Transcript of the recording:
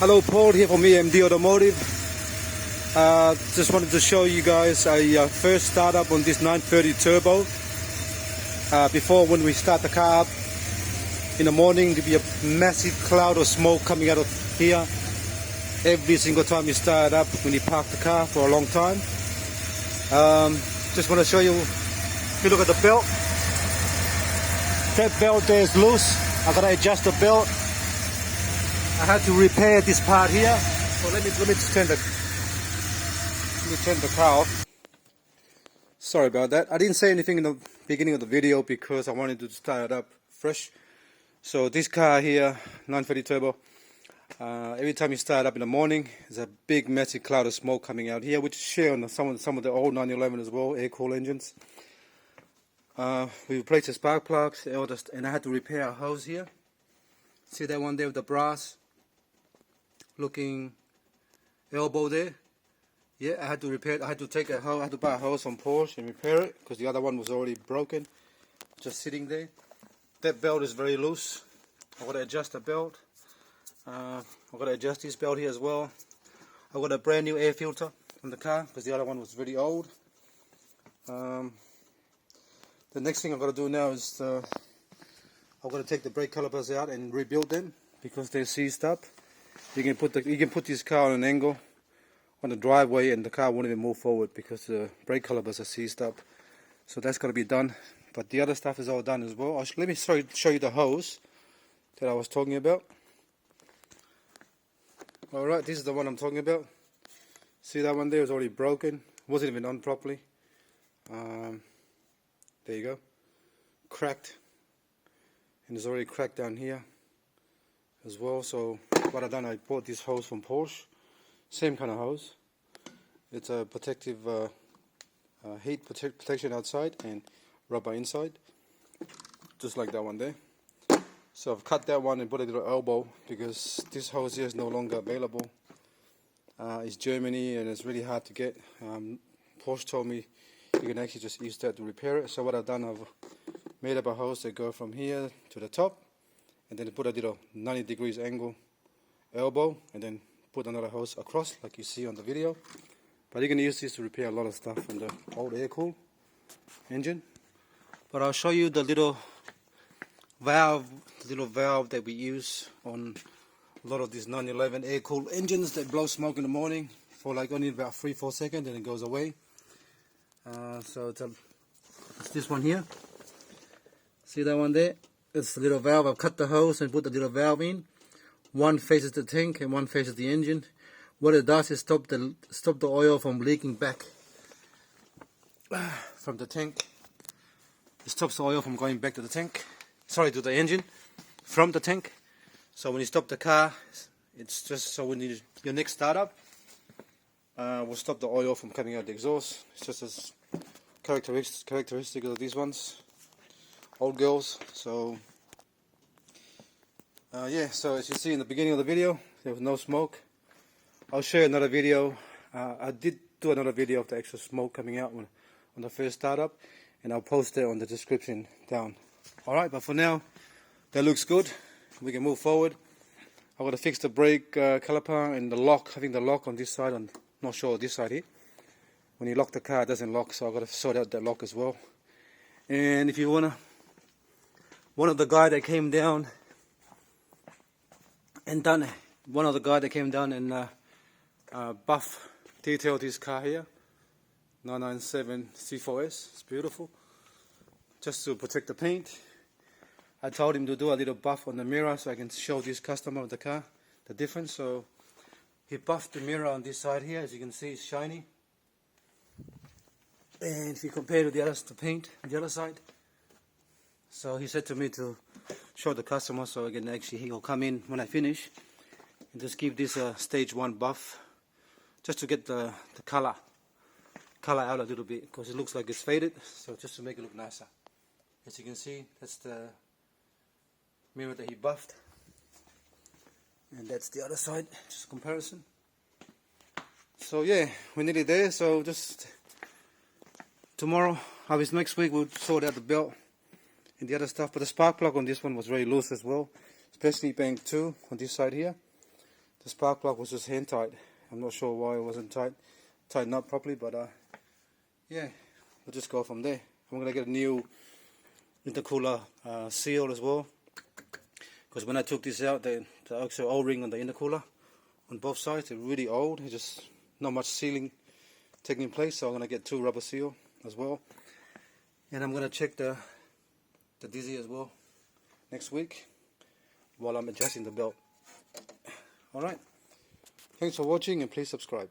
Hello, Paul here from EMD Automotive. Just wanted to show you guys a first startup on this 930 turbo. Before, when we start the car up in the morning, there'll be a massive cloud of smoke coming out of here every single time you start it up when you park the car for a long time. Just want to show you, if you look at the belt, that belt there is loose. I gotta adjust the belt. I had to repair this part here. So let me just turn the car off. Sorry about that. I didn't say anything in the beginning of the video because I wanted to start it up fresh. So this car here, 930 turbo, every time you start up in the morning, there's a big massive cloud of smoke coming out here, which is shared on some of the old 911 as well, air-cooled engines. We replaced the spark plugs, and I had to repair a hose here. See that one there with the brass looking elbow there? Yeah, I had to repair it. I had to take a hose. I had to buy a hose from Porsche and repair it because the other one was already broken, just sitting there. That belt is very loose. I've got to adjust the belt. I've got to adjust this belt here as well. I've got a brand new air filter on the car because the other one was really old. The next thing I've got to do now is I've got to take the brake calipers out and rebuild them because they're seized up. You can put this car on an angle on the driveway and the car won't even move forward because the brake calipers are seized up. So that's got to be done. But the other stuff is all done as well. Let me show you the hose that I was talking about. Alright, this is the one I'm talking about. See that one there is already broken. Wasn't even on properly. There you go. Cracked. And it's already cracked down here as well. So what I've done, I bought this hose from Porsche. Same kind of hose. It's a protective heat protection outside and rubber inside, just like that one there. So I've cut that one and put a little elbow because this hose here is no longer available. It's Germany and it's really hard to get. Porsche told me you can actually just use that to repair it. So what I've done, I've made up a hose that go from here to the top, and then put a little 90 degrees angle elbow, and then put another hose across like you see on the video. But you can use this to repair a lot of stuff on the old air-cooled engine. But I'll show you the little valve that we use on a lot of these 911 air-cooled engines that blow smoke in the morning for like only about 3-4 seconds and it goes away. So it's this one here. See that one there? It's the little valve. I've cut the hose and put the little valve in. One faces the tank and one faces the engine. What it does is stop the oil from leaking back from the tank. It stops the oil from going back to the tank. Sorry, to the engine from the tank. So when you stop the car, it's just so when your next startup will stop the oil from coming out the exhaust. It's just as characteristic of these ones, old girls. So yeah, so as you see in the beginning of the video, there was no smoke. I'll share another video. I did do another video of the extra smoke coming out on the first startup, and I'll post it on the description down. Alright, but for now, that looks good. We can move forward. I've got to fix the brake caliper and the lock. I think the lock on this side, I'm not sure this side here. When you lock the car, it doesn't lock, so I've got to sort out that lock as well. And if you wanna, one of the guy that came down and buff detailed this car here, 997 C4S. It's beautiful. Just to protect the paint, I told him to do a little buff on the mirror so I can show this customer of the car the difference. So he buffed the mirror on this side here. As you can see, it's shiny. And if you compare to the paint on the other side, so he said to me to show the customer so again actually he'll come in when I finish and just give this a stage 1 buff just to get the color out a little bit because it looks like it's faded, so just to make it look nicer. As you can see, that's the mirror that he buffed, and that's the other side, just a comparison. So yeah, we're nearly there. So just tomorrow, obviously next week, we'll sort out the belt and the other stuff. But the spark plug on this one was very loose as well, especially bank 2 on this side here. The spark plug was just hand tight. I'm not sure why it wasn't tightened up properly, but yeah, we'll just go from there. I'm gonna get a new intercooler seal as well, because when I took this out, the actual O-ring on the intercooler on both sides are really old. It's just not much sealing taking place, so I'm gonna get 2 rubber seal as well, and I'm gonna check the dizzy as well next week while I'm adjusting the belt. Alright, thanks for watching and please subscribe.